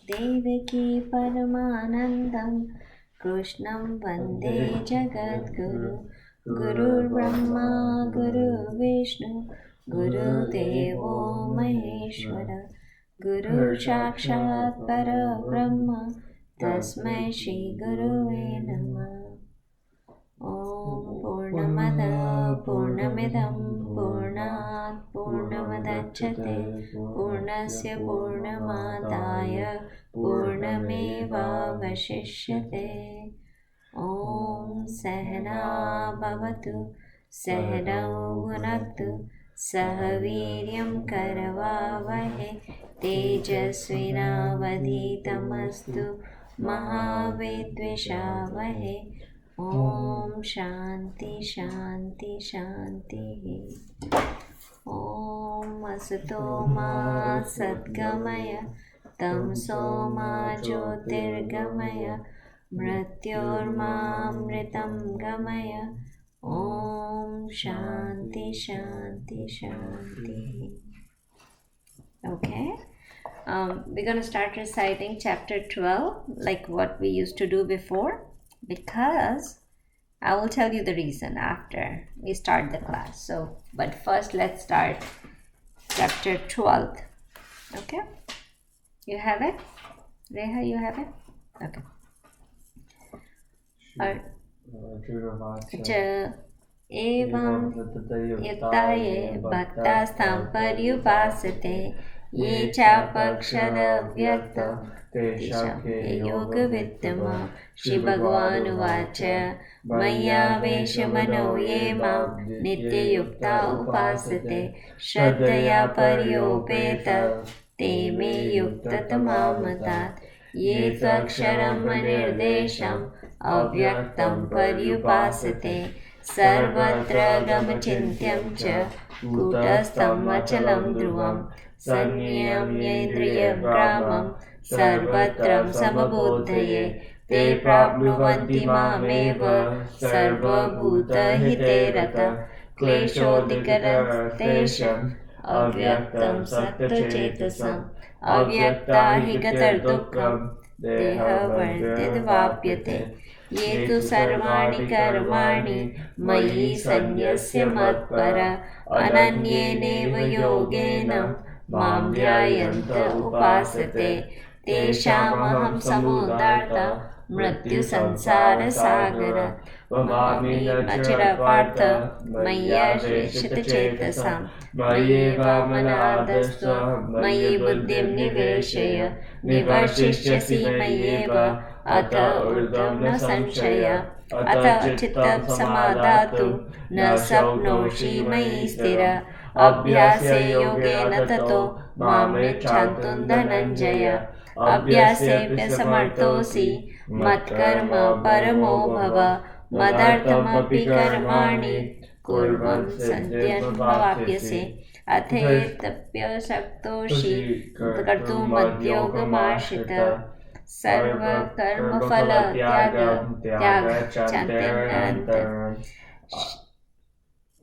देवकी परमानन्दं कृष्णं वन्दे जगद्गुरु गुरुर्ब्रह्मा गुरुर्विष्णु गुरुदेवो महेश्वर गुरुसाक्षात् परब्रह्म तस्मै श्रीगुरुवे नमः। ॐ पूर्णमदः पूर्णमिदं पूर्णात् पूर्णमुदच्यते पूर्णस्य पूर्णमादाय पूर्णमेवावशिष्यते। ॐ सहना भवतु सहनौ भुनक्तु सह वीर्यं करवावहै तेजस्विनावधीतमस्तु मा विद्विषावहै। ॐ शान्ति शान्ति शान्तिः। ॐ असतो मा सद्गमय तमसो मा ज्योतिर्गमय मृत्योर्मामृतं गमय। ॐ शान्ति शान्ति शान्तिः। Okay, we're going to start reciting chapter 12 like what we used to do before, because I will tell you the reason after we start the class. So, but first let's start chapter 12. Okay, you have it? Reha, you have it? Okay. एवं युक्ता ये भक्तास्तां पर्युपासते ये चापक्षरव्यक्तं तेषां योगवित्तमा। श्रीभगवानुवाच मय्यावेशमनो ये मां नित्ययुक्ता उपासते श्रद्धया पर्योपेत ते मे युक्ततमा मतात्। ये त्वक्षरं निर्देशम् अव्यक्तं पर्युपासते सर्वत्र गमचिन्त्यं च कूटस्थं अचलं ध्रुवं संयम्येन्द्रियग्रामं सर्वत्र समबुद्धये ते प्राप्नुवन्ति मामेव सर्वभूतहिते रतः। क्लेशोऽधिकरस्तेषाम् अव्यक्तं सत्त्वचेतसम् अव्यक्ता हि गतिर्दुःखं देहवर्तिर्वाप्यते। ये तु सर्वाणि कर्माणि मयि सन्न्यस्य मत्परा अनन्येनैव योगेन मां ध्यायन्त उपासते तेषामहं समुद्धार्ता मृत्युसंसारसागरात् वमामि अचिरपार्थ मय्याश्रितचेतसां। मय्येवामनादस्त्व मयि बुद्धिं निवेशय निवर्तिष्यसि मय्येव अथ ऊर्ध्वं न संशय। अथ चित्तं समाधातु न शक्नोषि मयि स्थिर अभ्यासे योगेन ततो मां पृच्छन्तु धनञ्जय। अभ्यासेऽप्यसमर्थोऽसि मत्कर्म परमो भव मदर्थमपि कर्माणि कुर्वन् सिद्धिमवाप्स्यसि। अथेतप्यशक्तोषि कर्तुं मद्योगमाश्रितः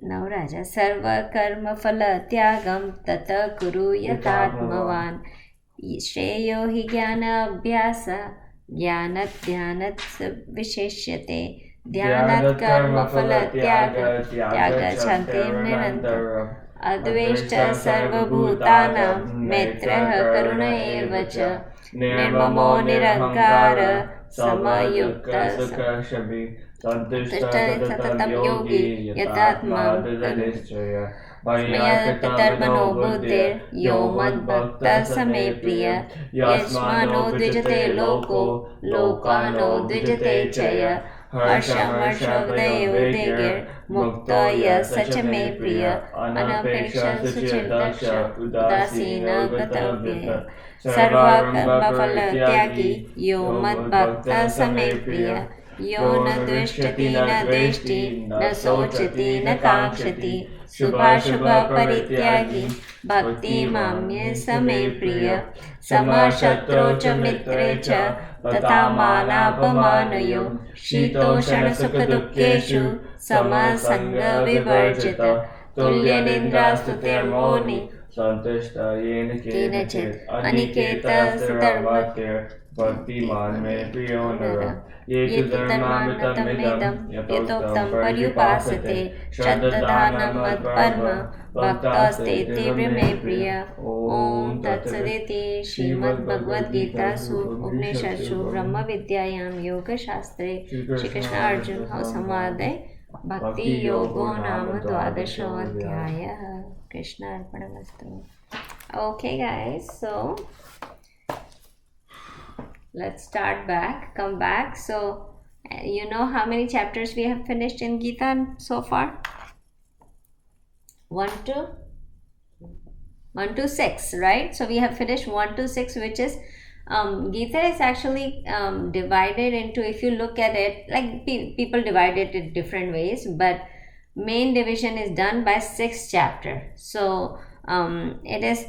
नवराजा सर्वकर्मफलत्यागं ततः कुरु यथात्मवान्। श्रेयो हि ज्ञानाभ्यास ज्ञानात् ध्यानात् विशिष्यते ध्यानात् कर्मफलत्याग त्यागच्छन्ति निरन्तरम्। अद्वेष्टः सर्वभूतानां मैत्रः करुण एव च निर्ममो निरहङ्कारः समयुक्तः सततं योगी यथात्मा मय्यर्पितर्मनो बुद्धिर्यो मद्भक्तः स मे प्रियः। यस्मान्नो द्विजते लोको लोकानो द्विजते च यः हर्षमर्षोदयोदेगिर्मुक्तो यः स च मे प्रियः। अनपेक्षः सुचिर्दक्ष उदासीनः गतव्यः सर्वकर्मफलत्यागी यो मद्भक्तः स मे प्रियः। यो न द्वेष्टि न द्वेष्टि न शोचति न काङ्क्षति शुभाशुभपरित्यागी भक्तिमान्ये स मे प्रियः। समशत्रौ च मित्रे च तथा मानापमानयो शीतोष्णसुखदुःखेषु समसङ्गविवर्जितः। तुल्यनिन्द्रास्तुतिर्मौनी Santishta yena Kenachit kenachit Aniketa Aniketa Dharma Dharmatir Bhaktiman me Priyonara Yetu Yetu Dharmanathamedam Dharmamitamidam Yatoktam Yatoktam Paryupasate Paryupasate Shraddhadanam Shraddhadanam Madparma Madvarva Bhaktaste Bhaktaste Devrime Devrame Priya Priya Om Om Tattva Tatsaditi Srimad Srimad Bhagavad Bhagavad Gita Gita Su Upnishashu Brahma Vidyayam Yoga Shastre Shri Shri Krishna Krishna Arjun Samvada Samvade Bhakti Bhakti Yogo Yogo Nama Nama Dvadasho Dvadasho Adhyaya Krishna Arpanamastu. Okay guys, so let's start back, come back. So you know how many chapters we have finished in Gita so far? 1 to 6, right? So we have finished 1 to 6, which is Gita is actually divided into, if you look at it, like people divide it in different ways, but main division is done by 6 chapter. So it is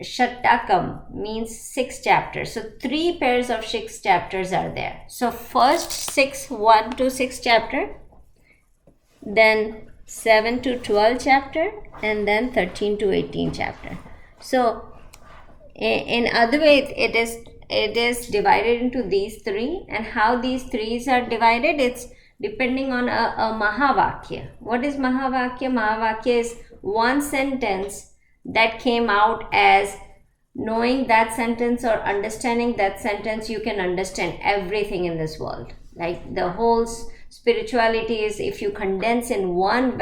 Shatakam, means 6 chapters. So 3 pairs of 6 chapters are there. So first 1 to 6 chapter, then 7 to 12 chapter, and then 13 to 18 chapter. So in other way, it is divided into these 3, and how these 3s are divided, it's depending on a Mahavakya. What is Mahavakya? Mahavakya is one sentence that came out as, knowing that sentence or understanding that sentence, you can understand everything in this world. Like the whole spirituality is, if you condense in one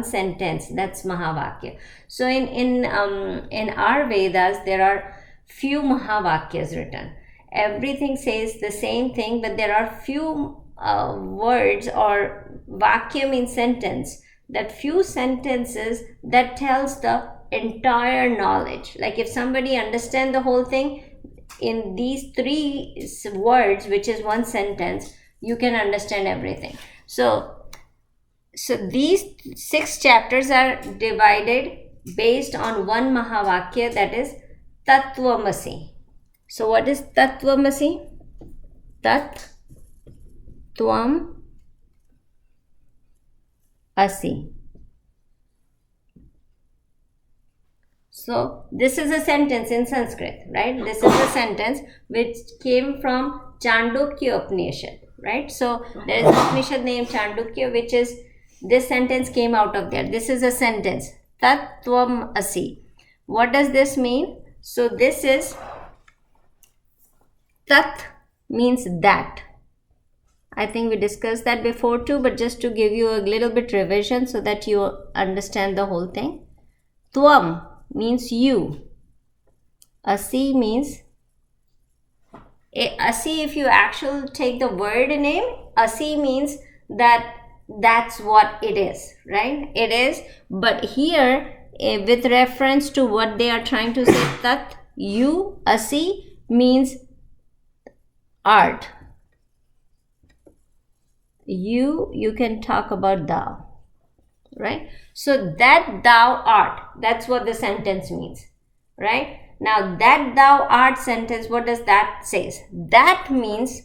sentence, that's Mahavakya. So in our Vedas, there are few Mahavakyas written. Everything says the same thing, but there are few words, or Vakya means sentence, that few sentences that tells the entire knowledge. Like if somebody understands the whole thing in these 3 words, which is one sentence, you can understand everything. So these 6 chapters are divided based on one Mahavakya, that is Tattvamasi. So what is Tattvamasi? Tattvam Asi. So this is a sentence in Sanskrit, right? This is a sentence which came from Chandogya Upanishad, right? So there is an Upanishad named Chandogya, which is, this sentence came out of there. This is a sentence, Tattvam Asi. What does this mean? So this is, Tat means that. I think we discussed that before too, but just to give you a little bit revision so that you understand the whole thing. Tvam means you. Asi means, Asi, if you actually take the word name, Asi means that's what it is, right? It is, but here with reference to what they are trying to say, Tat, you, Asi means art. You can talk about thou, right? So that thou art, that's what the sentence means, right? Now that thou art sentence, what does that say? That means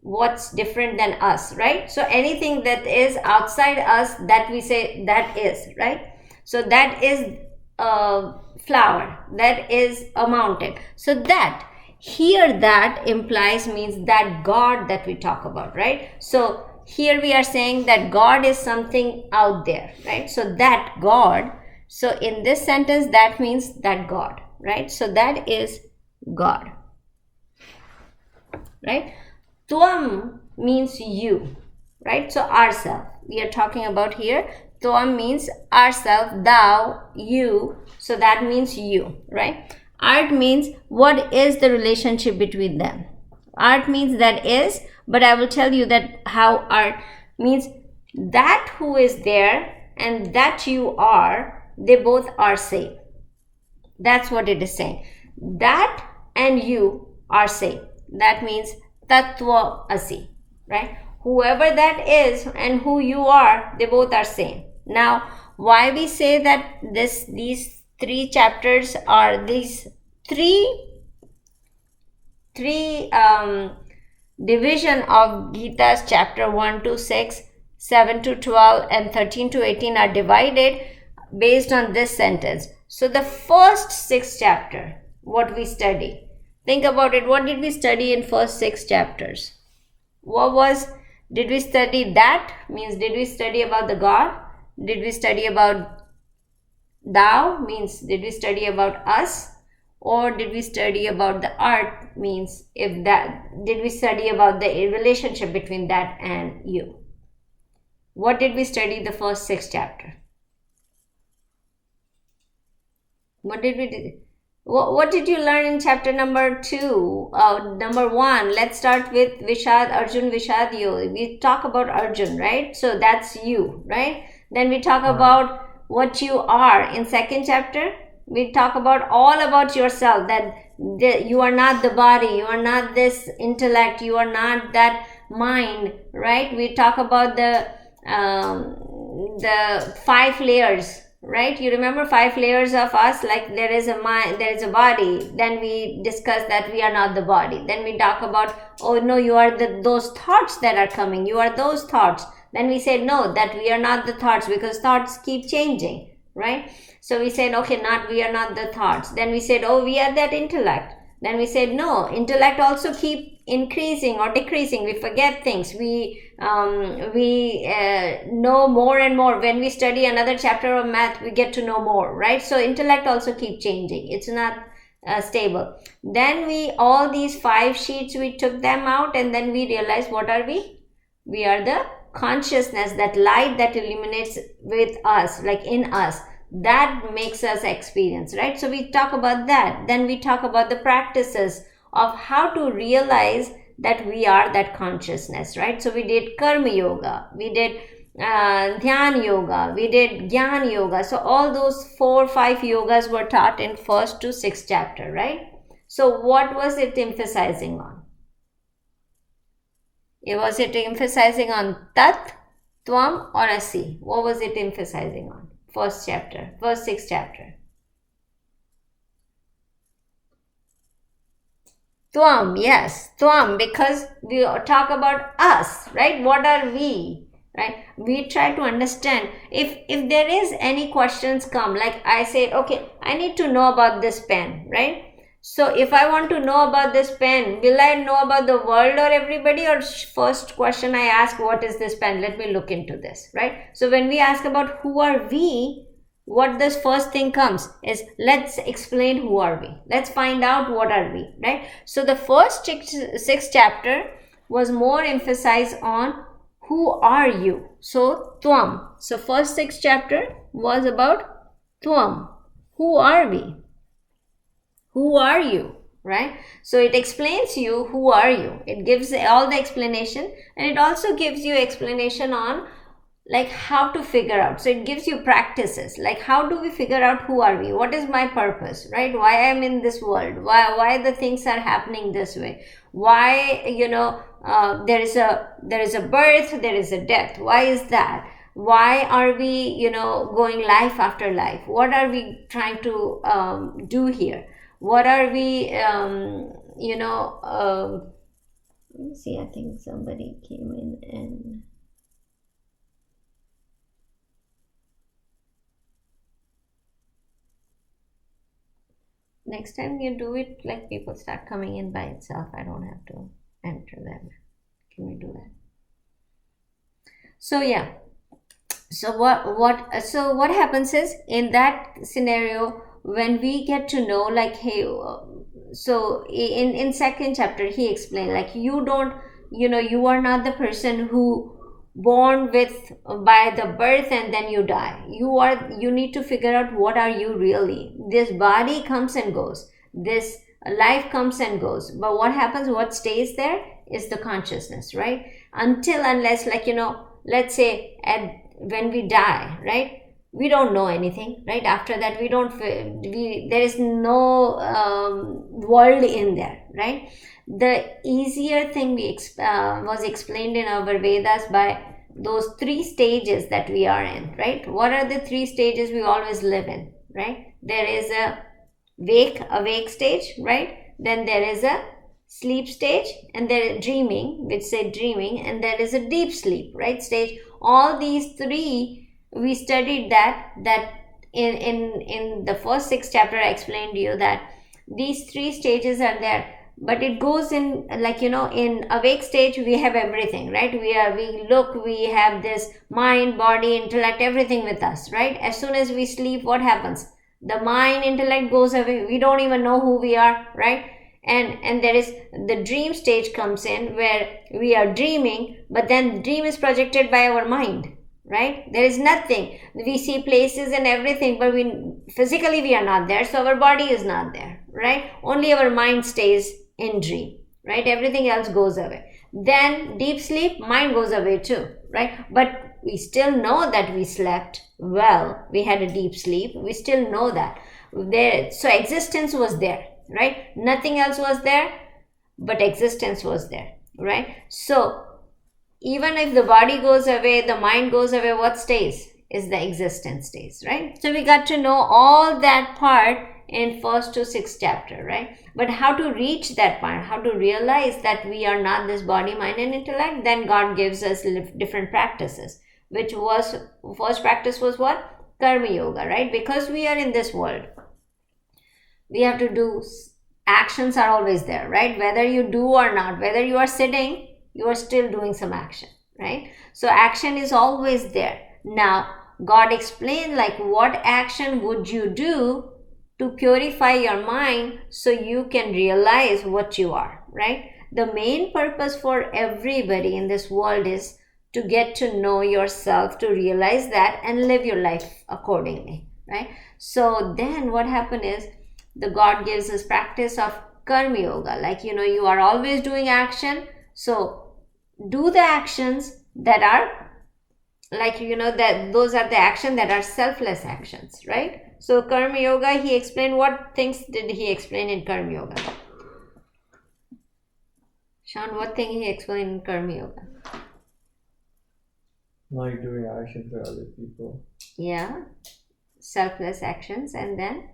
what's different than us, right? So anything that is outside us, that we say that is, right? So that is a flower, that is a mountain. So that, here that implies, means that God that we talk about, right? So here we are saying that God is something out there, right? So that God, so in this sentence, that means that God, right? So that is God, right? Tvam means you, right? So ourself, we are talking about here. Tvam means ourself, thou, you, so that means you, right? Art means what is the relationship between them. Art means that is, but I will tell you that how art means, that who is there and that you are, they both are same. That's what it is saying. That and you are same. That means Tattva Asi, right? Whoever that is and who you are, they both are same. Now, why we say that these 3 chapters are these three division of Gita's chapter 1 to 6, 7 to 12 and 13 to 18 are divided based on this sentence. So the first 6 chapter, what we study, think about it. What did we study in first 6 chapters? Did we study that? Means did we study about the God? Did we study about thou? Means did we study about us? Or did we study about the art? Means did we study about the relationship between that and you? What did we study the first 6 chapter? What did we do? What did you learn in chapter number 2? Number 1, let's start with Arjun Vishadyo. We talk about Arjun, right? So that's you, right? Then we talk about what you are. In second chapter, we talk about all about yourself, that you are not the body, you are not this intellect, you are not that mind, right? We talk about the 5 layers, right? You remember 5 layers of us, like there is a mind, there is a body. Then we discuss that we are not the body. Then we talk about, oh no, you are those thoughts that are coming, you are those thoughts. Then we said no, that we are not the thoughts, because thoughts keep changing, right? So we said, okay, we are not the thoughts. Then we said, oh, we are that intellect. Then we said, no, intellect also keep increasing or decreasing. We forget things. We know more and more. When we study another chapter of math, we get to know more, right? So intellect also keep changing. It's not stable. Then all these 5 sheets, we took them out, and then we realized, what are we? We are the consciousness, that light that illuminates with us, like in us, that makes us experience, right? So we talk about that. Then we talk about the practices of how to realize that we are that consciousness, right? So we did karma yoga, we did dhyan yoga, we did gyan yoga. So all those 4 or 5 yogas were taught in first to 6th chapter, right? So what was it emphasizing on? Was it emphasizing on tat, tvam, or asi? What was it emphasizing on? First 6th chapter. Tvam, yes, tvam, because we talk about us, right? What are we, right? We try to understand. If there is any questions come, like I said, okay, I need to know about this pen, right? So if I want to know about this pen, will I know about the world or everybody? Or first question I ask, what is this pen? Let me look into this, right? So when we ask about who are we, what this first thing comes is, let's explain who are we. Let's find out what are we, right? So the first 6th chapter was more emphasized on who are you. So tvam. So first 6th chapter was about tvam. Who are we? Who are you, right? So it explains you, who are you? It gives all the explanation, and it also gives you explanation on like how to figure out. So it gives you practices, like how do we figure out who are we? What is my purpose, right? Why I am in this world? Why the things are happening this way? Why, there is a birth, there is a death. Why is that? Why are we, going life after life? What are we trying to do here? What are we, let me see, I think somebody came in and... Next time you do it, like people start coming in by itself. I don't have to enter them. Can we do that? So yeah. So what happens is, in that scenario, when we get to know, like, hey, so in 2nd chapter he explained, like, you are not the person who born by the birth and then you die. You need to figure out what are you really. This body comes and goes, this life comes and goes, but what happens, what stays there is the consciousness, right? Unless, like, let's say when we die, right, we don't know anything, right? After that, there is no world in there, right? The easier thing was explained in our Vedas by those 3 stages that we are in, right? What are the 3 stages we always live in, right? There is a awake stage, right? Then there is a sleep stage, and there is dreaming, which say dreaming, and there is a deep sleep, right, stage. All these 3, we studied that in the first 6 chapter I explained to you that these 3 stages are there, but it goes in, like, in awake stage we have everything, right? We have this mind, body, intellect, everything with us, right? As soon as we sleep, what happens? The mind, intellect goes away. We don't even know who we are, right? And there is the dream stage comes in, where we are dreaming, but then dream is projected by our mind, right? There is nothing. We see places and everything, but physically we are not there, so our body is not there, right? Only our mind stays in dream, right? Everything else goes away. Then deep sleep, mind goes away too, right? But we still know that we slept well, we had a deep sleep, we still know that there. So existence was there, right? Nothing else was there, but existence was there, right? So even if the body goes away, the mind goes away, what stays is the existence stays, right? So we got to know all that part in 1st to 6th chapter, right? But how to reach that point, how to realize that we are not this body, mind and intellect, then God gives us different practices, which was, first practice was what? Karma yoga, right? Because we are in this world, we have to do, actions are always there, right? Whether you do or not, whether you are sitting, you are still doing some action, right? So action is always there. Now God explained, like, what action would you do to purify your mind so you can realize what you are, right? The main purpose for everybody in this world is to get to know yourself, to realize that, and live your life accordingly, right? So then what happened is, the God gives us practice of karma yoga, like, you are always doing action, so do the actions that are, like, that those are the actions that are selfless actions, right? So karma yoga, he explained, what things did he explain in karma yoga? Sean, what thing he explained in karma yoga? Like doing action for other people. Yeah, selfless actions, and then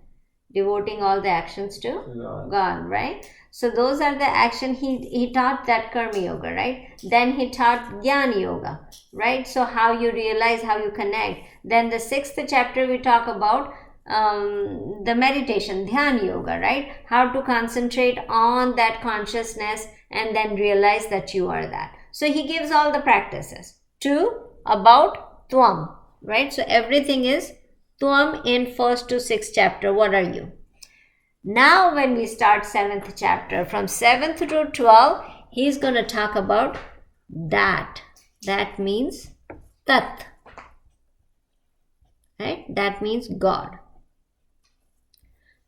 devoting all the actions to God, right? So those are the action. He taught that karma yoga, right? Then he taught jnana yoga, right? So how you realize, how you connect. Then the 6th chapter we talk about the meditation, dhyana yoga, right? How to concentrate on that consciousness and then realize that you are that. So he gives all the practices about Twam, right? So everything is Twam in 1st to 6th chapter. What are you? Now when we start 7th chapter, from 7th to 12th, he's going to talk about that. That means Tat, right? That means God.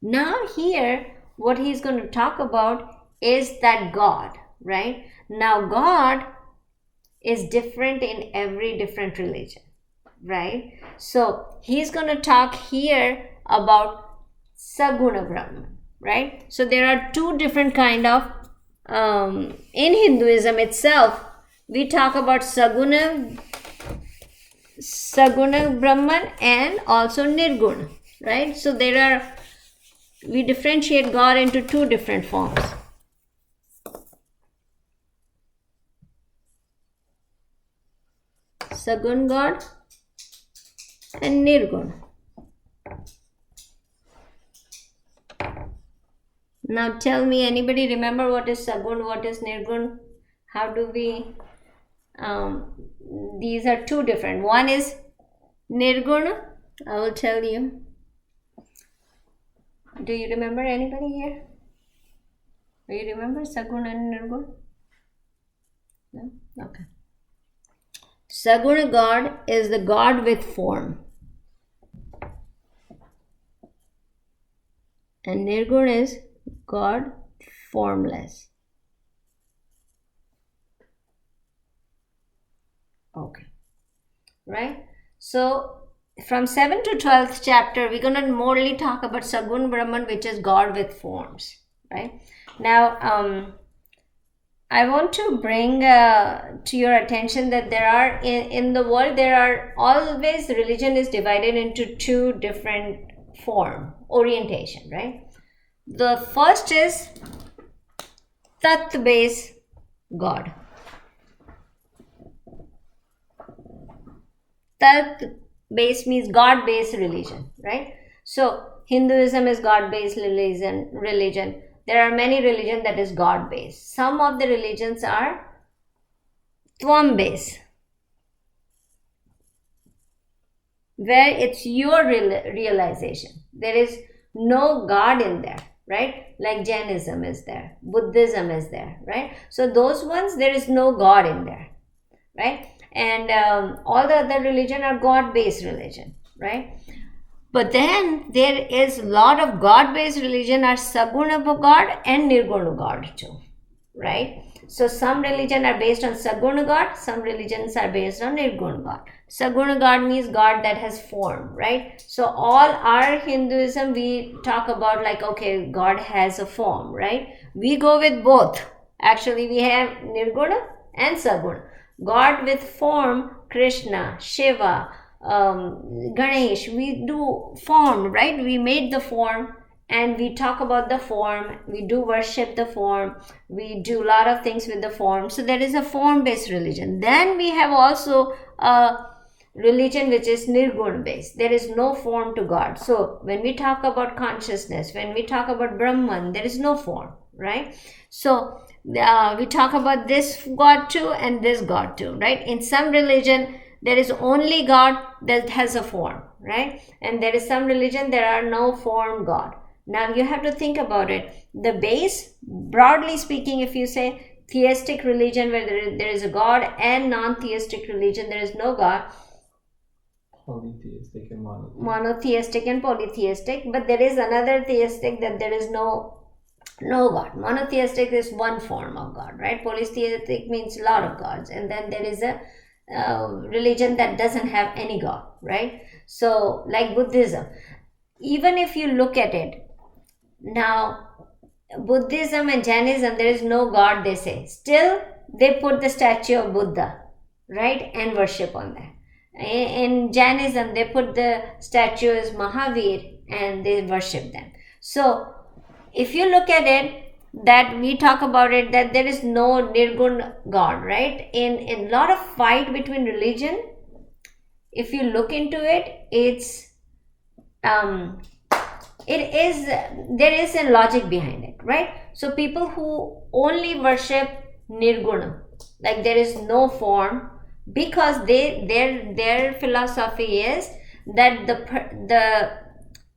Now here, what he's going to talk about is that God, right? Now God is different in every different religion, right? So he's going to talk here about Saguna Brahman, right? So there are 2 different kind of, in Hinduism itself, we talk about Saguna Brahman and also Nirguna, right? So we differentiate God into 2 different forms. Sagun God and Nirgun. Now tell me, anybody remember what is Sagun, what is Nirgun? How do we, these are 2 different. One is Nirgun, I will tell you. Do you remember anybody here? Do you remember Sagun and Nirgun? No? Okay. Saguna God is the God with form. And Nirgun is God formless. Okay. Right? So from 7th to 12th chapter, we're going to morely talk about Sagun Brahman, which is God with forms. Right? Now, I want to bring to your attention that there are, in the world, there are always, religion is divided into 2 different form, orientation, right? The first is Tat-based God. Tat Base means God-based religion, right? So Hinduism is God-based religion. There are many religions that is God-based. Some of the religions are Tvam-based, where it's your realization. There is no God in there, right? Like Jainism is there, Buddhism is there, right? So those ones, there is no God in there, right? And all the other religion are God-based religion, right? But then there is a lot of God-based religion are Saguna God and Nirguna God too, right? So some religion are based on Saguna God, some religions are based on Nirguna God. Saguna God means God that has form, right? So all our Hinduism, we talk about like, okay, God has a form, right? We go with both. Actually, we have Nirguna and Saguna. God with form, Krishna, Shiva, Ganesh, we do form, right? We made the form and we talk about the form, we do worship the form, we do a lot of things with the form. So there is a form-based religion. Then we have also a religion which is Nirgun based. There is no form to God. So when we talk about consciousness, when we talk about Brahman, there is no form, right? So we talk about this God too and this God too, right? In some religion, there is only God that has a form, right? And there is some religion, there are no form God. Now you have to think about it. The base, broadly speaking, if you say theistic religion where there is a God, and non-theistic religion, there is no God. Polytheistic and monotheistic. Monotheistic and polytheistic, but there is another theistic that there is no God. Monotheistic is one form of God, right? Polytheistic means a lot of gods, and then there is a religion that doesn't have any God, right? So like Buddhism, even if you look at it now, Buddhism and Jainism, there is no God, they say. Still, they put the statue of Buddha, right, and worship on that. In Jainism, they put the statue as Mahavir and they worship them. So if you look at it, that we talk about it, that there is no Nirgun God, right? In a lot of fight between religion, if you look into it, there is a logic behind it, right? So people who only worship Nirguna, like there is no form, because their philosophy is that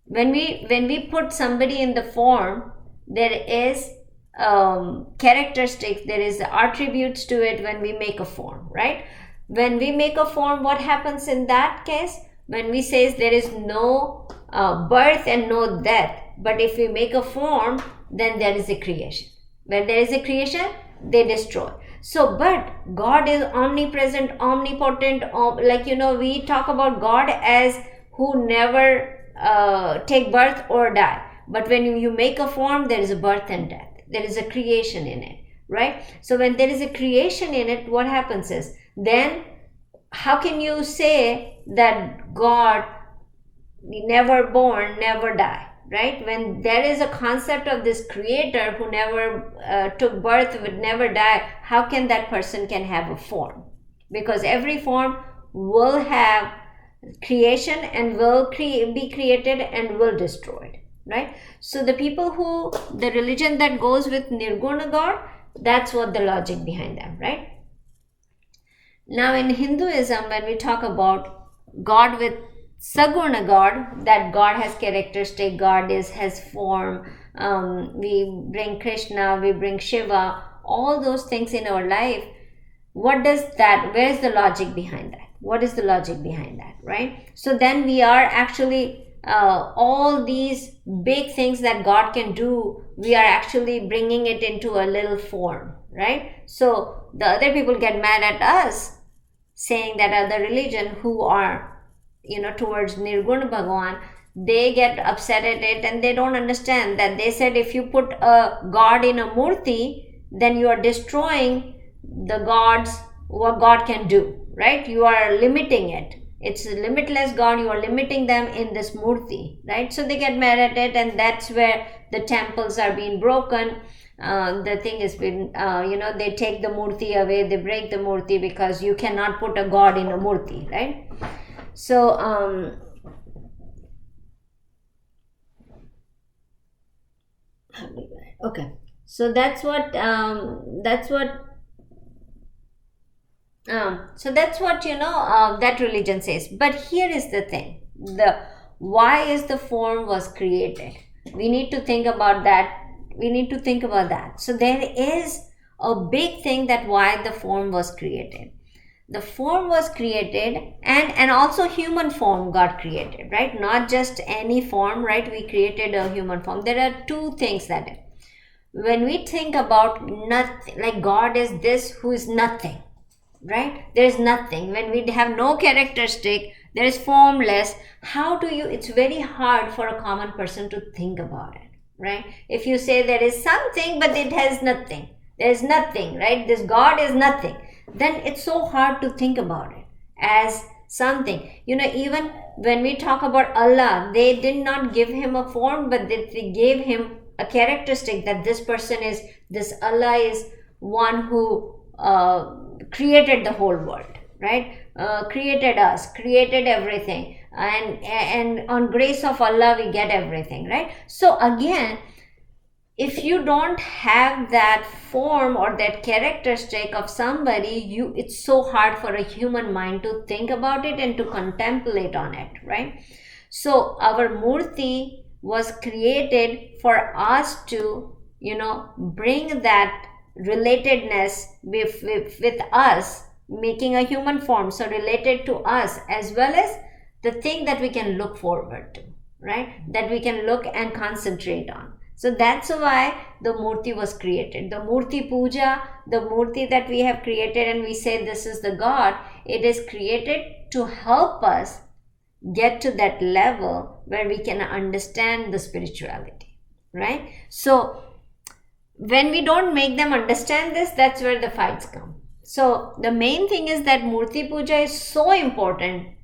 when we put somebody in the form, there is characteristics, there is attributes to it when we make a form, right? When we make a form, what happens in that case? When we say there is no birth and no death, but if we make a form, then there is a creation. When there is a creation, they destroy. So, but God is omnipresent, omnipotent, we talk about God as who never take birth or die. But when you make a form, there is a birth and death. There is a creation in it, right? So when there is a creation in it, what happens is, then how can you say that God never born, never die, right? When there is a concept of this creator who never took birth, would never die, how can that person can have a form? Because every form will have creation and will be created and will destroyed, right? So the religion that goes with Nirguna God, that's what the logic behind them, right? Now in Hinduism, when we talk about God with Saguna God, that God has characteristic, God has form, we bring Krishna, we bring Shiva, all those things in our life. What does that, where is the logic behind that? What is the logic behind that, right? So then we are actually, all these big things that God can do, we are actually bringing it into a little form, right? So the other people get mad at us, saying that other religion who are, towards Nirguna Bhagwan, they get upset at it and they don't understand that they said if you put a God in a murti, then you are destroying the gods, what God can do, right? You are limiting it. It's a limitless God, you are limiting them in this murti, right? So they get mad at it, and that's where the temples are being broken. The thing has been, they take the murti away, they break the murti because you cannot put a God in a murti, right? So okay, so that's what that religion says. But here is the thing: the why is the form was created. We need to think about that. So there is a big thing that why the form was created. The form was created, and also human form got created, right? Not just any form, right? We created a human form. There are two things that when we think about nothing, like God is this who is nothing, right? There is nothing. When we have no characteristic, there is formless. How do you, it's very hard for a common person to think about it, right? If you say there is something but it has nothing, there is nothing, right? This God is nothing, then it's so hard to think about it as something. Even when we talk about Allah, they did not give him a form, but they gave him a characteristic that this Allah is one who created the whole world, right? Created us, created everything, and on grace of Allah we get everything, right? So again, if you don't have that form or that characteristic of somebody, it's so hard for a human mind to think about it and to contemplate on it, right? So our murti was created for us to bring that relatedness with us, making a human form, so related to us, as well as the thing that we can look forward to, right? That we can look and concentrate on. So that's why the murti was created. The murti puja, the murti that we have created and we say this is the God, it is created to help us get to that level where we can understand the spirituality, right? So when we don't make them understand this, that's where the fights come. So the main thing is that murti puja is so important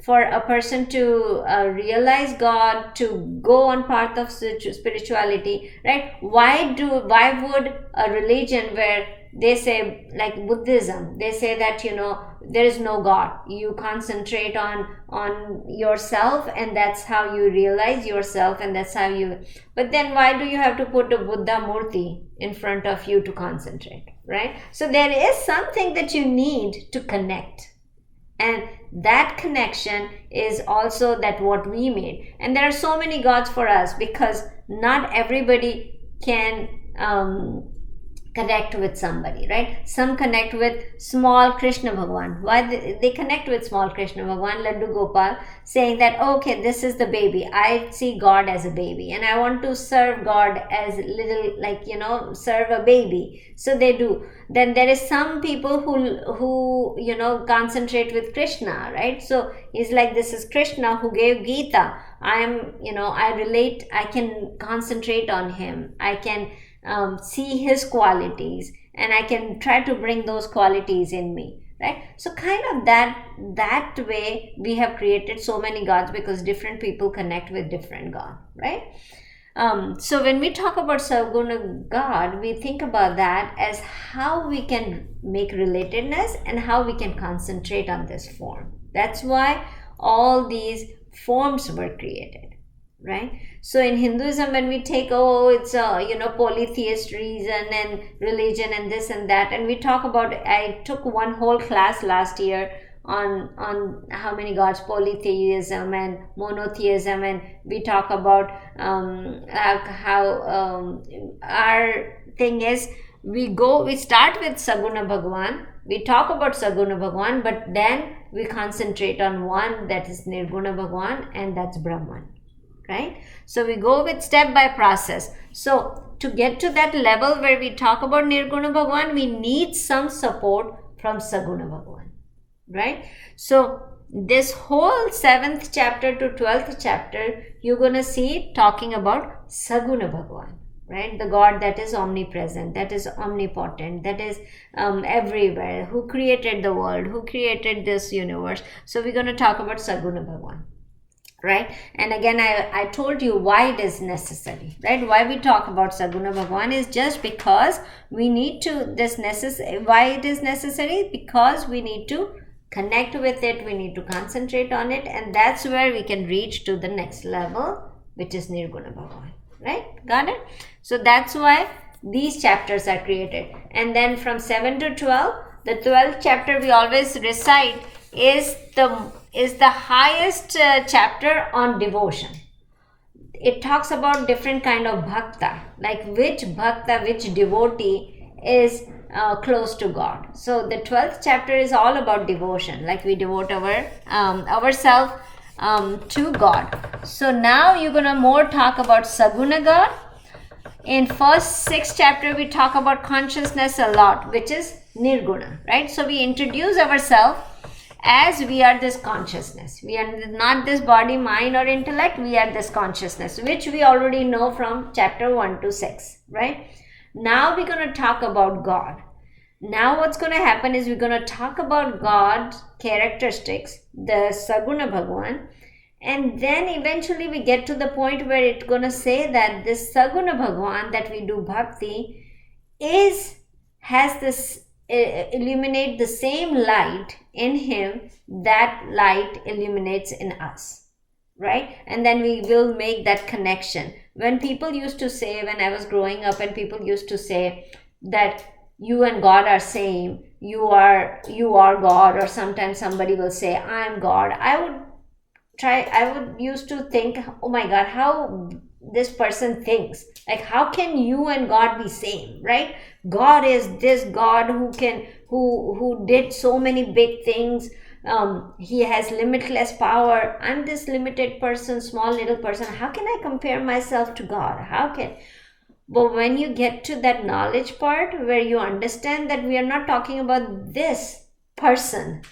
for a person to realize God, to go on path of spirituality, right? Why would a religion where they say, like Buddhism, they say that there is no God, you concentrate on yourself, and that's how you realize yourself, and that's how you, but then why do you have to put a Buddha murti in front of you to concentrate, right? So there is something that you need to connect, and that connection is also that what we made. And there are so many gods for us because not everybody can connect with somebody, right? Some connect with small Krishna Bhagwan. Why they connect with small Krishna Bhagwan, Laddu Gopal, saying that, okay, this is the baby. I see God as a baby and I want to serve God as little, serve a baby. So they do. Then there is some people who concentrate with Krishna, right? So he's like, this is Krishna who gave Gita. I relate, I can concentrate on him. I can see his qualities, and I can try to bring those qualities in me, right? So kind of that way we have created so many gods, because different people connect with different God, right? So when we talk about Sarguna God, we think about that as how we can make relatedness and how we can concentrate on this form. That's why all these forms were created, right? So in Hinduism, when we take, it's a polytheist reason and religion and this and that, and we talk about, I took one whole class last year on how many gods, polytheism and monotheism, and we talk about how our thing is, we start with Saguna Bhagwan, we talk about Saguna Bhagwan, but then we concentrate on one, that is Nirguna Bhagwan, and that's Brahman, right? So we go with step by process. So to get to that level where we talk about Nirguna Bhagwan, we need some support from Saguna Bhagwan, right? So this whole 7th chapter to 12th chapter, you're going to see talking about Saguna Bhagwan, right? The God that is omnipresent, that is omnipotent, that is everywhere, who created the world, who created this universe. So we're going to talk about Saguna Bhagwan, right? And again, I told you why it is necessary, right? Why we talk about Saguna Bhagwan is just because we need to, why it is necessary? Because we need to connect with it, we need to concentrate on it, and that's where we can reach to the next level, which is Nirguna Bhagavan. Right? Got it? So that's why these chapters are created. And then from 7 to 12, the 12th chapter we always recite is the highest chapter on devotion. It talks about different kind of bhakta, like which bhakta, which devotee is close to God. So the 12th chapter is all about devotion, like we devote ourselves to God. So now you're gonna more talk about Saguna God. In first 6 chapter we talk about consciousness a lot, which is Nirguna, right? So we introduce ourselves as we are this consciousness. We are not this body, mind or intellect, we are this consciousness, which we already know from chapter 1 to 6, right? Now we're going to talk about God. Now what's going to happen is we're going to talk about God's characteristics, the Saguna Bhagavan, and then eventually we get to the point where it's going to say that this Saguna Bhagavan that we do bhakti has this illuminate the same light in him that light illuminates in us, right? And then we will make that connection. When people used to say, when I was growing up, and people used to say that you and God are same, you are God, or sometimes somebody will say I am God, I would used to think, oh my God, how this person thinks, like how can you and God be same, right? God is this God who did so many big things. He has limitless power. I'm this limited person, small little person. How can I compare myself to God? But when you get to that knowledge part where you understand that we are not talking about this person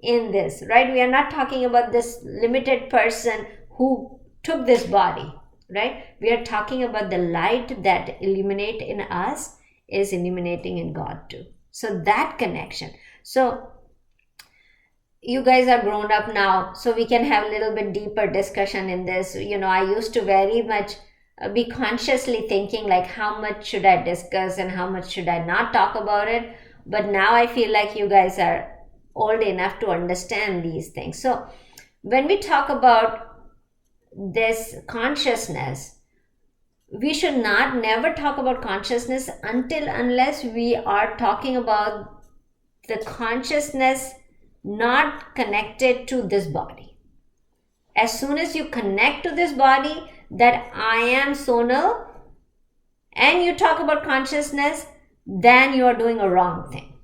in this, right? We are not talking about this limited person who took this body, right? We are talking about the light that illuminate in us is illuminating in God too. So that connection. So you guys are grown up now, so we can have a little bit deeper discussion in this. I used to very much be consciously thinking like how much should I discuss and how much should I not talk about it. But now I feel like you guys are old enough to understand these things. So when we talk about this consciousness, we should never talk about consciousness unless we are talking about the consciousness not connected to this body. As soon as you connect to this body, that I am Sonal, and you talk about consciousness, then you are doing a wrong thing,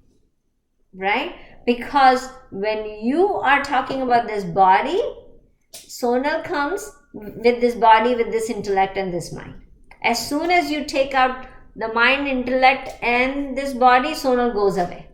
right? Because when you are talking about this body, Sonal comes with this body, with this intellect and this mind. As soon as you take out the mind, intellect and this body, Sonal goes away.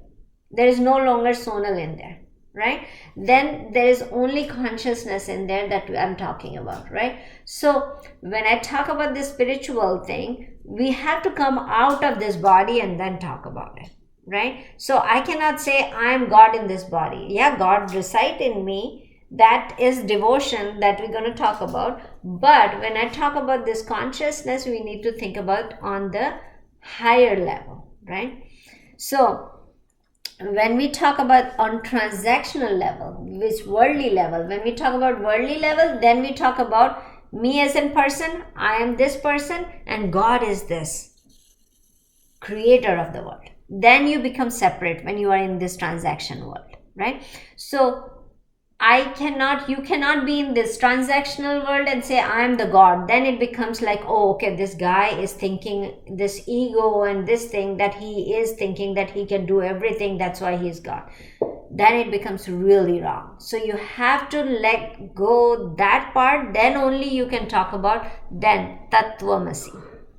There is no longer Sonal in there, right? Then there is only consciousness in there that I'm talking about, right? So when I talk about this spiritual thing, we have to come out of this body and then talk about it, right? So I cannot say I am God in this body. Yeah, God reside in me. That is devotion that we're going to talk about. But when I talk about this consciousness, we need to think about on the higher level, right? So when we talk about on transactional level, which worldly level, when we talk about worldly level, then we talk about me as a person, I am this person, and God is this creator of the world. Then you become separate when you are in this transaction world, right? So you cannot be in this transactional world and say I am the God. Then it becomes like, oh, okay, this guy is thinking this ego and this thing that he is thinking that he can do everything, that's why he's God. Then it becomes really wrong. So you have to let go that part, then only you can talk about then Tattvamasi.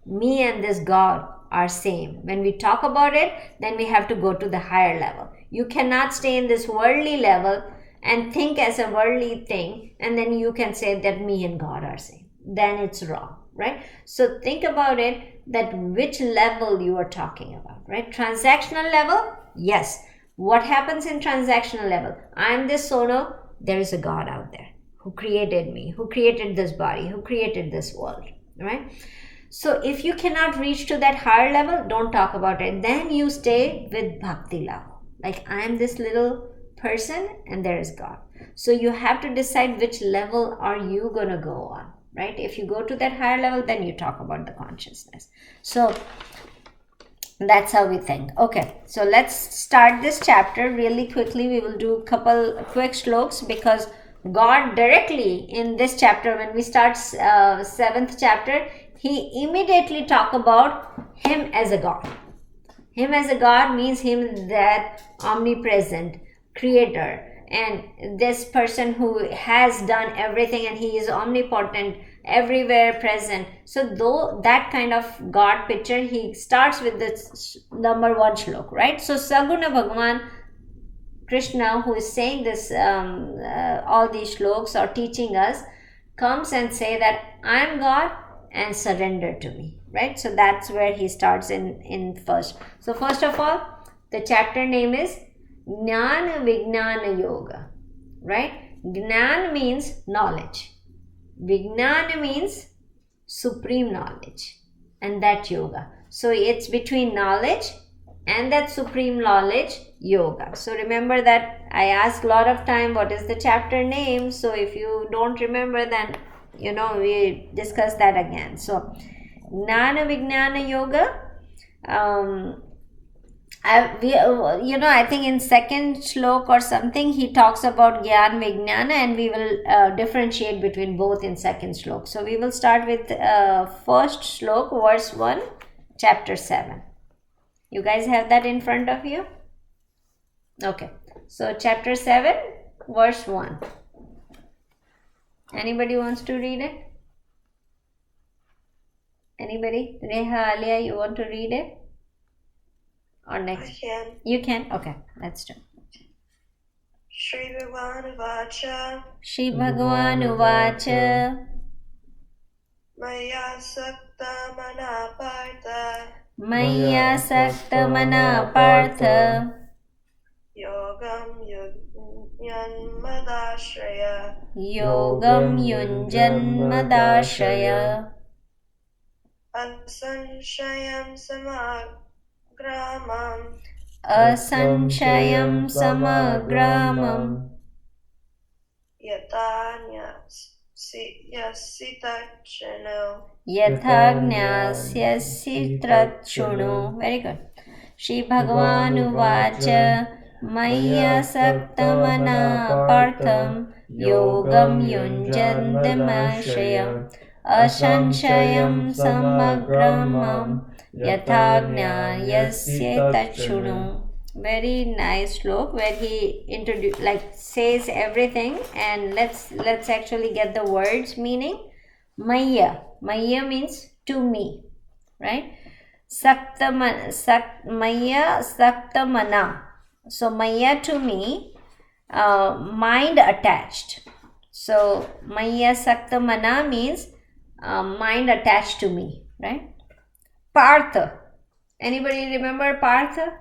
Me and this God are same. When we talk about it, then we have to go to the higher level. You cannot stay in this worldly level and think as a worldly thing, and then you can say that me and God are same. Then it's wrong, right? So think about it, that which level you are talking about, right? Transactional level, yes. What happens in transactional level? I am this Sono, there is a God out there who created me, who created this body, who created this world, right? So if you cannot reach to that higher level, don't talk about it. Then you stay with bhakti level. Like I am this little person and there is God. So you have to decide which level are you going to go on, right? If you go to that higher level, then you talk about the consciousness. So that's how we think. Okay, so let's start this chapter really quickly. We will do a couple quick shloks because God directly in this chapter, when we start 7th chapter, he immediately talk about him as a God. Him as a God means him that omnipresent creator, and this person who has done everything, and he is omnipotent, everywhere present. So though that kind of God picture, he starts with this number 1 shlok, right? So Saguna Bhagwan Krishna, who is saying this all these shloks or teaching us, comes and say that I am God and surrender to me, right? So that's where he starts in first. So first of all, the chapter name is Jnana Vijnana Yoga, right? Gnan means knowledge, Vijnana means supreme knowledge, and that yoga. So it's between knowledge and that supreme knowledge, yoga. So remember that I ask a lot of time what is the chapter name. So if you don't remember, then we discuss that again. So Jnana Vijnana Yoga, I think in second shlok or something he talks about Gyan Vijnana, and we will differentiate between both in second shlok. So we will start with first shlok, verse 1, chapter 7. You guys have that in front of you? Okay. So chapter 7, verse 1. Anybody wants to read it? Anybody? Reha, Alia, you want to read it? Or next? I can. You can? Okay, let's do. Shri Bhagwan Vacha Shri Bhagwan Uvacha Maya Sakta Mana Partha Maya Sakta Mana Partha Yogam Yunyan Madashraya Yogam Yunjanmadashaya Asanshayam Samagramam Asanchayam Samagramam Yatanya Yasitachano Yathagnyasya Sitratshunu. Very good. Shri Bhagwan Uvacha Maya Saktamana Partham Yogam Yunjandamashayam Asanshayam Samagramam Yathagnyasya Tachunu. Very nice slok where he says everything, and let's actually get the words meaning. Maya means to me, right? Maya Saktamana. So Maya to me, mind attached. So Maya Saktamana means mind attached to me, right? Partha. Anybody remember Partha?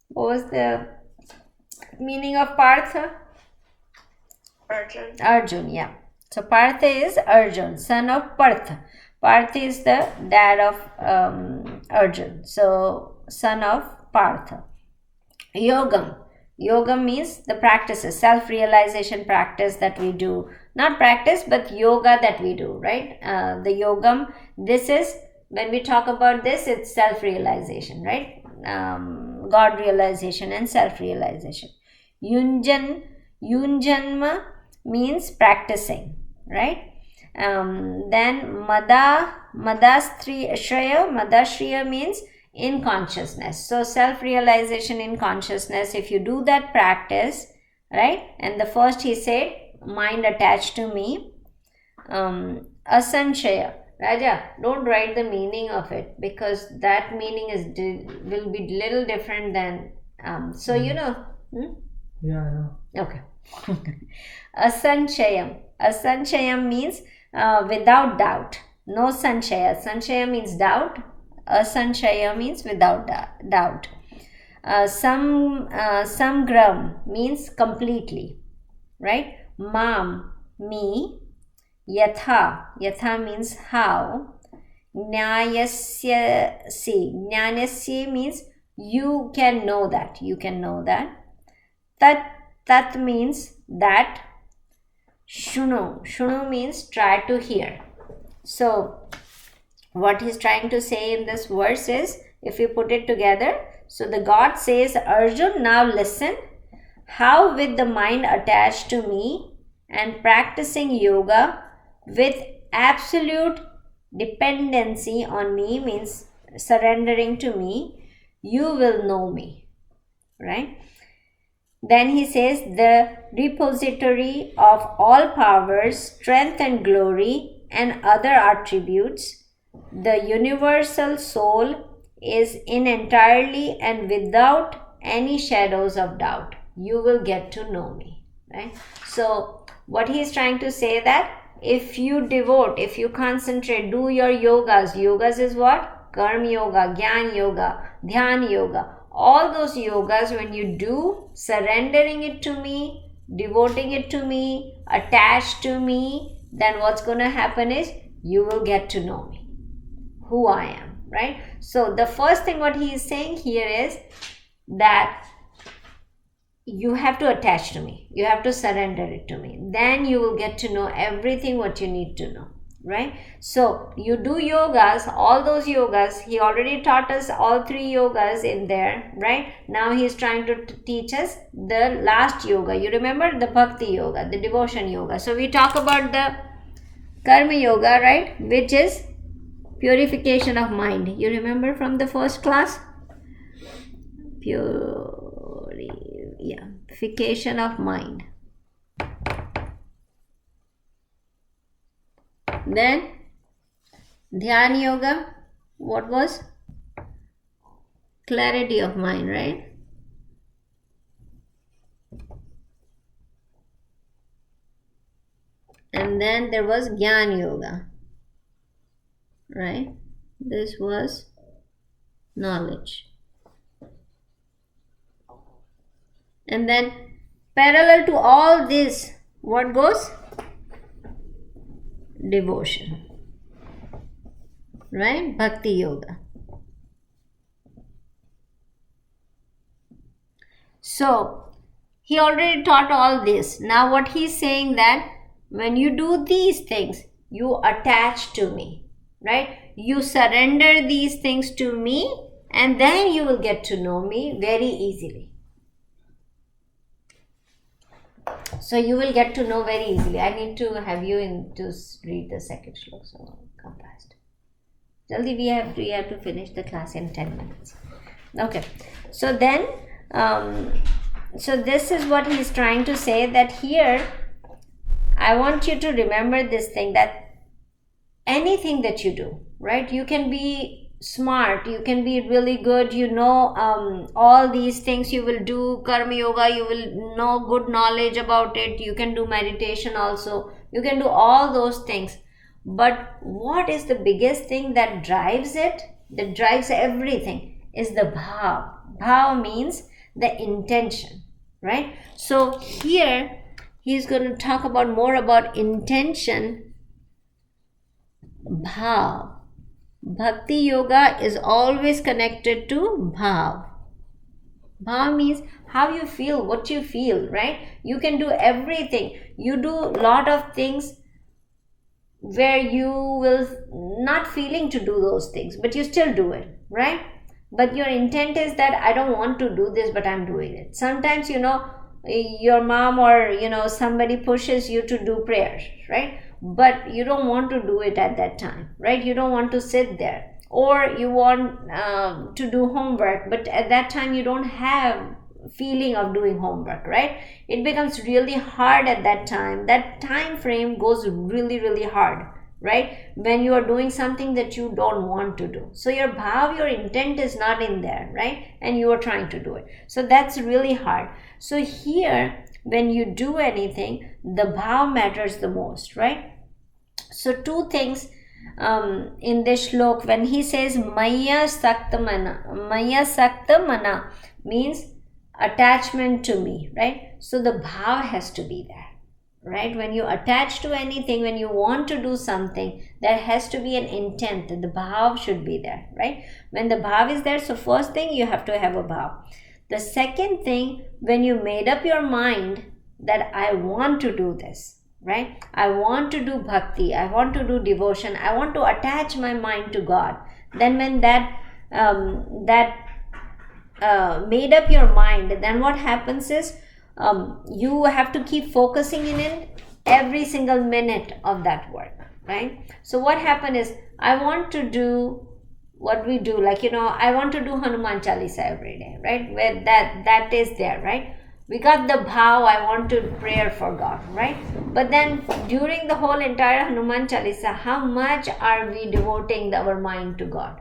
What was the meaning of Partha? Arjun, yeah. So Partha is Arjun, son of Partha. Partha is the dad of Arjun. So son of Partha. Yogam means the practices, self-realization practice that we do. Not practice, but yoga that we do, right? The yogam, this is, when we talk about this, it's self-realization, right? God realization and self-realization. Yunjanma means practicing, right? Then Madashriya means in consciousness. So self-realization in consciousness, if you do that practice, right? And the first he said, mind attached to me. Asanshaya. Raja, don't write the meaning of it, because that meaning will be little different than so you know. Yeah, I know. Okay. Asanshayam means without doubt. No sanshaya. Sanshaya means doubt. Asanshaya means without doubt. Samgram means completely, right? Mam, me. Yatha means how. Jnanyasya means you can know that. Tat means that. Shunu means try to hear. So what he's trying to say in this verse is, if we put it together, so the God says, Arjun, now listen, how with the mind attached to me and practicing yoga with absolute dependency on me, means surrendering to me, you will know me, right? Then he says, the repository of all powers, strength and glory and other attributes, the universal soul is in entirely and without any shadows of doubt. You will get to know me, right? So what he is trying to say that if you devote, if you concentrate, do your yogas. Yogas is what? Karma yoga, Gyan yoga, Dhyan yoga. All those yogas, when you do, surrendering it to me, devoting it to me, attached to me, then what's going to happen is you will get to know me, who I am, right? So the first thing what he is saying here is that you have to attach to me, you have to surrender it to me, then you will get to know everything what you need to know, right? So you do yogas, all those yogas, he already taught us all 3 yogas in there, right? Now he is trying to teach us the last yoga. You remember the bhakti yoga, the devotion yoga. So we talk about the karma yoga, right, which is purification of mind. You remember from the first class? Purification of mind. Then Dhyan yoga, what was? Clarity of mind, right? And then there was Gyan yoga, right? This was knowledge. And then parallel to all this, what goes? Devotion, right? Bhakti yoga. So he already taught all this. Now what he's saying that when you do these things, you attach to me, right? You surrender these things to me, and then you will get to know me very easily. So you will get to know very easily. I need to have you in to read the second shlok, so I'll come fast. Jaldi, we have to finish the class in 10 minutes. Okay. So then, so this is what he's trying to say, that here, I want you to remember this thing, that anything that you do, right? You can be smart, you can be really good, you know, all these things you will do, karma yoga, you will know good knowledge about it, you can do meditation also, you can do all those things. But what is the biggest thing that drives it, that drives everything, is the bhav. Bhav means the intention, right? So here he's going to talk about more about intention. Bhav. Bhakti yoga is always connected to bhav. Bhav means how you feel, what you feel, right? You can do everything. You do a lot of things where you will not feeling to do those things, but you still do it, right? But your intent is that I don't want to do this, but I'm doing it. Sometimes, you know, your mom or, you know, somebody pushes you to do prayers, right? But you don't want to do it at that time, right? You don't want to sit there, or you want to do homework, but at that time you don't have feeling of doing homework, right? It becomes really hard at that time. That time frame goes really hard, right? When you are doing something that you don't want to do. So your bhav, your intent is not in there, right? And you are trying to do it. So that's really hard. So here, when you do anything, the bhav matters the most, right? So 2 things in this shlok, when he says Maya Sakta Mana means attachment to me, right? So the bhav has to be there, right? When you attach to anything, when you want to do something, there has to be an intent, that the bhav should be there, right? When the bhav is there, so first thing you have to have a bhav. The second thing, when you made up your mind that I want to do this, right? I want to do bhakti, I want to do devotion, I want to attach my mind to God. Then when that made up your mind, then what happens is you have to keep focusing in it every single minute of that work, right? So what happened is, I want to do what we do, like, I want to do Hanuman Chalisa every day, right? Where that is there, right? We got the bhav, I want to pray for God, right? But then during the whole entire Hanuman Chalisa, how much are we devoting our mind to God,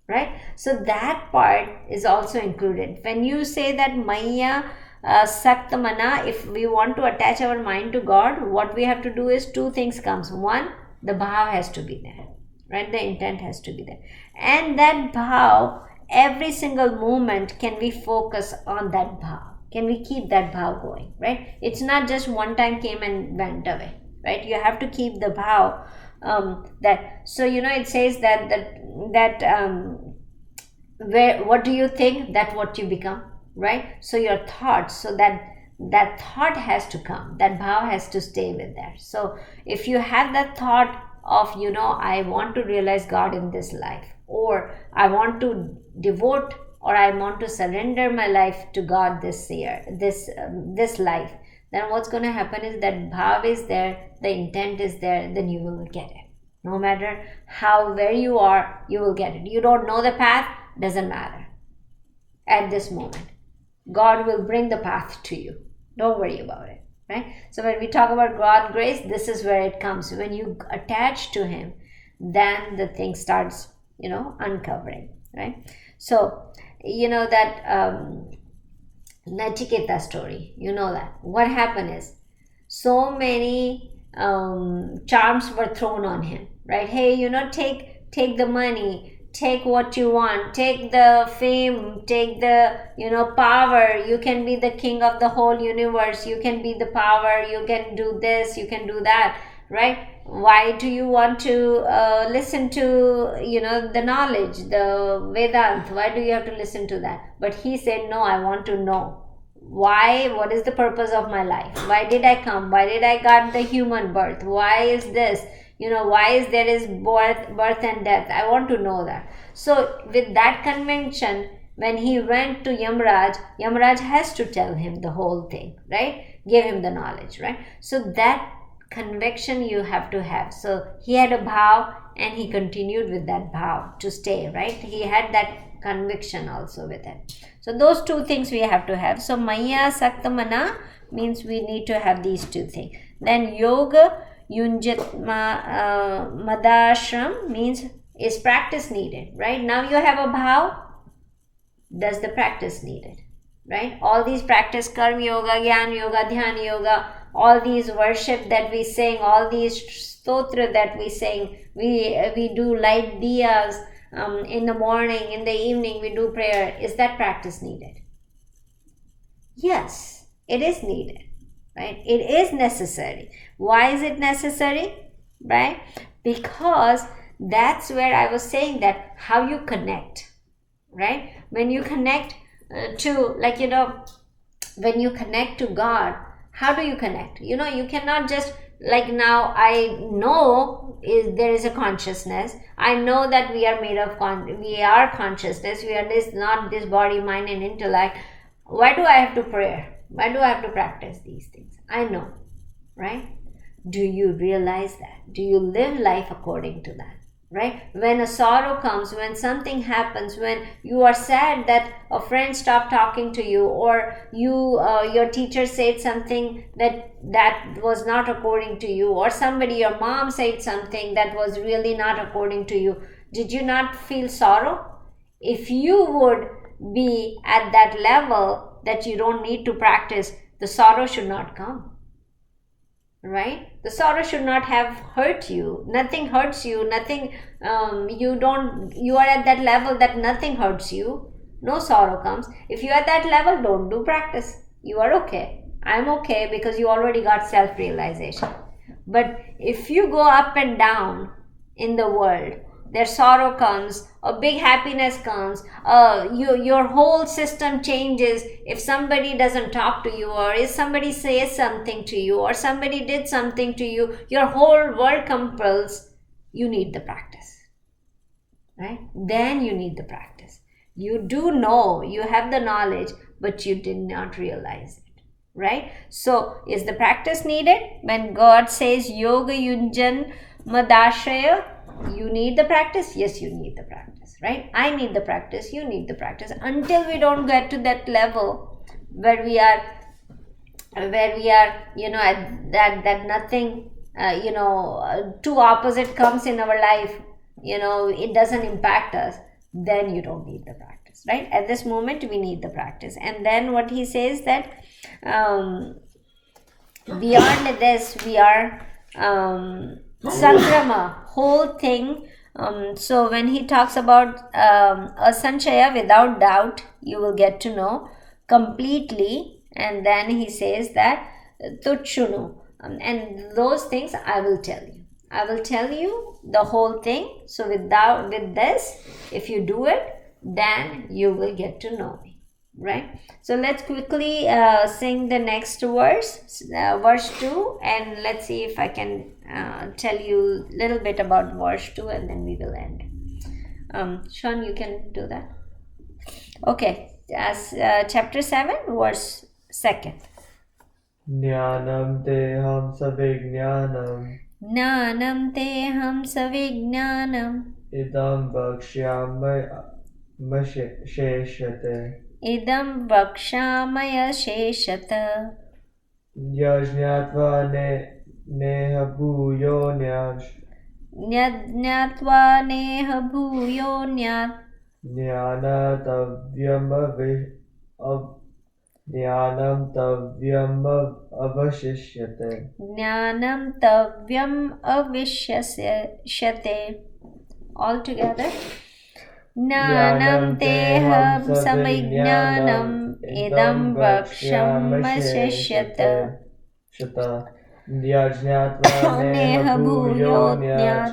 right? So that part is also included. When you say that Maya Saktamana, if we want to attach our mind to God, what we have to do is two things comes. One, the bhav has to be there, right? The intent has to be there. And that bhav, every single moment, can we focus on that bhav? Can we keep that bhav going, right? It's not just one time came and went away, right? You have to keep the bhav. So it says where, what do you think, that what you become, right? So your thoughts, so that thought has to come, that bhav has to stay with that. So if you have that thought of, I want to realize God in this life, or I want to devote, or I want to surrender my life to God this year, this life, then what's going to happen is that bhav is there, the intent is there, then you will get it. No matter where you are, you will get it. You don't know the path, doesn't matter. At this moment, God will bring the path to you. Don't worry about it, right? So when we talk about God grace, this is where it comes. When you attach to Him, then the thing starts, uncovering, right? So, that Nachiketa story, that. What happened is, so many charms were thrown on him, right? Hey, take the money, take what you want, take the fame, take the power, you can be the king of the whole universe, you can be the power, you can do this, you can do that, right? Why do you want to listen to the knowledge, the Vedanta? Why do you have to listen to that? But he said, no, I want to know why, what is the purpose of my life, why did I come, why did I got the human birth, why is this, why is there is birth and death, I want to know that. So with that conviction, when he went to Yamraj has to tell him the whole thing, right? Give him the knowledge, right? So that conviction you have to have. So he had a bhav and he continued with that bhav to stay, right? He had that conviction also with it. So those two things we have to have. So Maya Saktamana means we need to have these two things. Then Yoga Yunjit Madashram means is practice needed, right? Now you have a bhav, does the practice needed, right? All these practice, Karma Yoga, Gyan Yoga, Dhyan Yoga, all these worship that we sing, all these stotra that we sing, we do light diyas in the morning, in the evening we do prayer. Is that practice needed? Yes, it is needed, right? It is necessary. Why is it necessary, right? Because that's where I was saying that how you connect, right? When you connect when you connect to God, how do you connect? You cannot just, like, now I know there is a consciousness. I know that we are made of we are consciousness. We are not this body, mind and intellect. Why do I have to pray? Why do I have to practice these things? I know, right? Do you realize that? Do you live life according to that? Right? When a sorrow comes, when something happens, when you are sad that a friend stopped talking to you, or your teacher said something that was not according to you, or your mom said something that was really not according to you, did you not feel sorrow? If you would be at that level that you don't need to practice, the sorrow should not come. Right? The sorrow should not have hurt you. Nothing hurts you. Nothing, you are at that level that nothing hurts you. No sorrow comes. If you are at that level, don't do practice. You are okay. I'm okay because you already got self-realization. But if you go up and down in the world, their sorrow comes, a big happiness comes, your whole system changes if somebody doesn't talk to you, or if somebody says something to you, or somebody did something to you, your whole world compels. You need the practice, right? Then you need the practice. You do know, you have the knowledge, but you did not realize it, right? So is the practice needed? When God says yoga yunjan madashraya, you need the practice. Yes, you need the practice, right? I need the practice, you need the practice. Until we don't get to that level where we are at that nothing, two opposite comes in our life, it doesn't impact us, then you don't need the practice, right? At this moment we need the practice. And then what he says that beyond this we are sangrama, whole thing. So when he talks about asanchaya, without doubt you will get to know completely. And then he says that tuchunu, and those things I will tell you. I will tell you the whole thing. So with this, if you do it, then you will get to know me, right? So let's quickly sing the next verse, verse 2, and let's see if I can tell you a little bit about verse 2, and then we will end. Sean, you can do that. Okay, chapter 7, verse 2. Jnanam teham savijnanam Jnanam teham savijnanam idam vakshyamaya sheshate idam vakshamaya sheshata yajñatva neha bhuyo nyash Nyatva neha bhuyo nyat Jnanam tavyam avashishyate. Jnanam tavyam avishyate. All together. Jnanam teham samajnanam idam vakshamashashyata. Yajñatva neha bhuyo nyat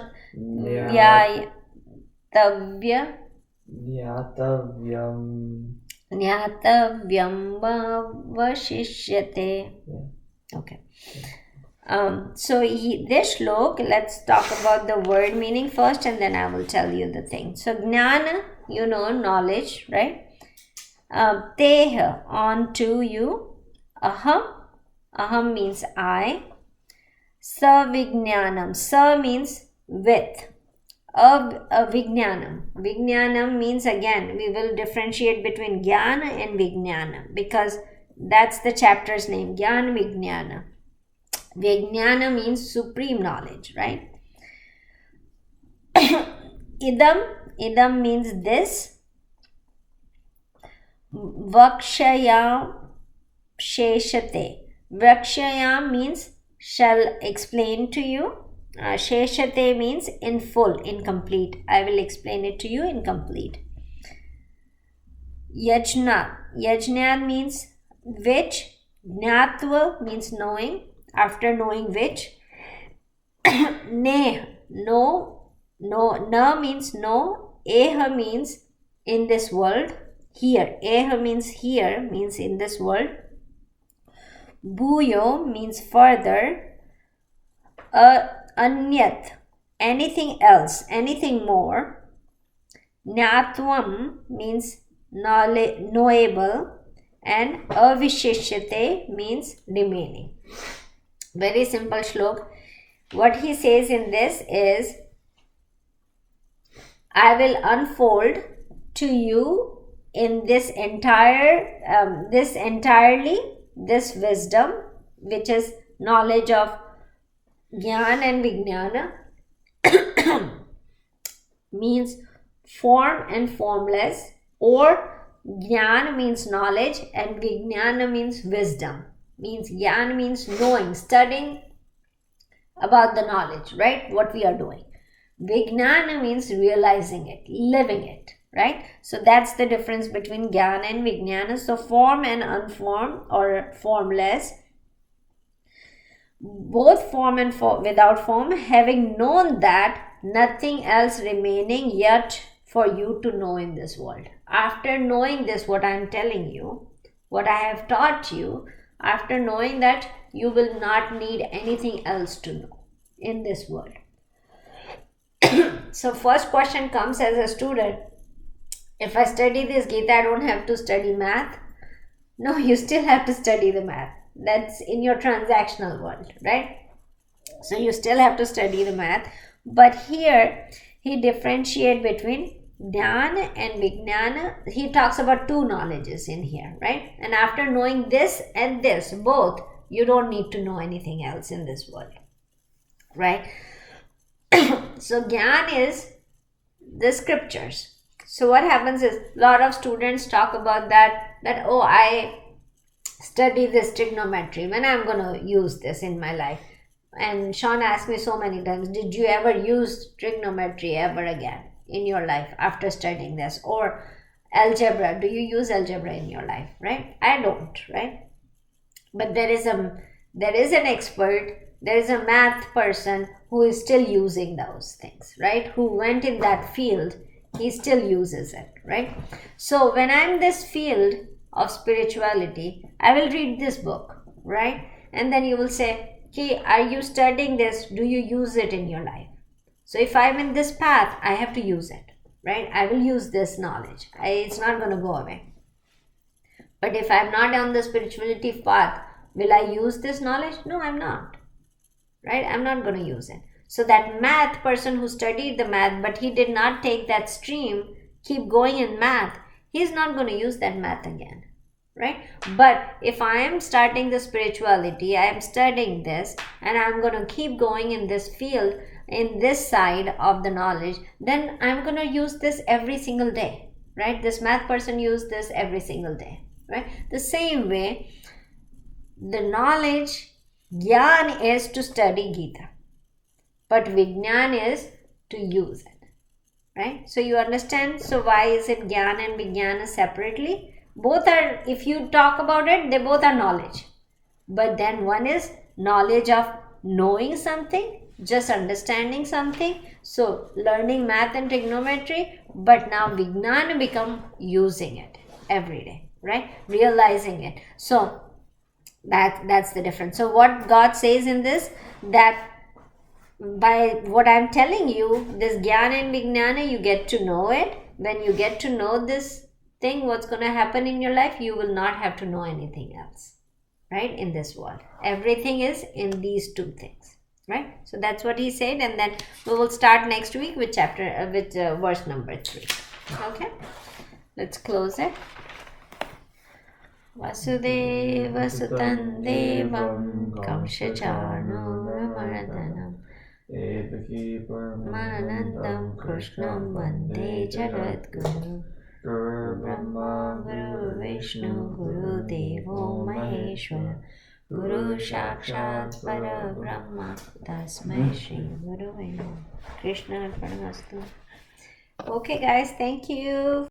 Nyatavyam vashishyate. Okay. So this shlok, let's talk about the word meaning first, and then I will tell you the thing. So jnana, knowledge, right? Teha, on to you. Aham means I. Savijnanam, sa means with. Vijnanam. Vijnanam means, again, we will differentiate between Jnana and Vijnana, because that's the chapter's name, Jnana Vijnana. Vijnana means supreme knowledge, right? Idam means this. Vakshaya sheshate. Vakshaya means shall explain to you. Sheshate means in full, incomplete. I will explain it to you incomplete. Yajna means which. Jnatva means knowing, after knowing which. Na means no. Eha means in this world. Here. Eha means here, means in this world. Bhuyo means further. Anyat, anything else, anything more. Jnatvam means knowable, and avishishyate means remaining. Very simple shlok. What he says in this is, I will unfold to you in this this wisdom, which is knowledge of Jnana and Vijnana, means form and formless, or Jnana means knowledge and Vijnana means wisdom. Means Jnana means knowing, studying about the knowledge, right? What we are doing. Vijnana means realizing it, living it, right? So that's the difference between Jnana and Vijnana. So form and unformed, or formless, both form and without form, having known that nothing else remaining yet for you to know in this world. After knowing this, what I am telling you, what I have taught you, after knowing that, you will not need anything else to know in this world. So first question comes as a student, if I study this Gita, I don't have to study math. No, you still have to study the math. That's in your transactional world, right? So you still have to study the math. But here he differentiates between Jnana and Vijnana. He talks about two knowledges in here, right? And after knowing this and this, both, you don't need to know anything else in this world, right? So Jnana is the scriptures. So what happens is, a lot of students talk about that oh, I study this trigonometry, when I'm going to use this in my life. And Sean asked me so many times, did you ever use trigonometry ever again in your life after studying this? Or algebra, do you use algebra in your life, right? I don't, right? But there is an expert, there is a math person who is still using those things, right? Who went in that field, he still uses it, right? So when I'm in this field of spirituality, I will read this book, right? And then you will say, okay, are you studying this? Do you use it in your life? So if I'm in this path, I have to use it, right? I will use this knowledge. It's not going to go away. But if I'm not on the spirituality path, will I use this knowledge? No, I'm not, right? I'm not going to use it. So that math person who studied the math, but he did not take that stream, keep going in math, he's not going to use that math again, right? But if I am starting the spirituality, I am studying this, and I'm going to keep going in this field, in this side of the knowledge, then I'm going to use this every single day, right? This math person used this every single day, right? The same way, the knowledge, Gyan is to study Gita, but Vijnan is to use it, right? So you understand, so why is it Gyan and Vijnana separately? Both are, if you talk about it, they both are knowledge. But then one is knowledge of knowing something, just understanding something. So learning math and trigonometry, but now Vijnana become using it every day, right? Realizing it. So that's the difference. So what God says in this, that by what I'm telling you, this Jnana and Vijnana, you get to know it. When you get to know this thing, what's going to happen in your life, you will not have to know anything else, right? In this world, everything is in these two things, right? So that's what he said, and then we will start next week with verse number 3. Okay, let's close it. Vasudeva Sutan Devam Kamshajanuramardanam Devaki Manandam Krishnam Vande Jagadguru Guru Brahma Guru Vishnu Guru Devo Maheshwara Guru Sakshat Parabrahma Tasmai Shri Guru Krishna Arpanamastu. Okay guys, thank you.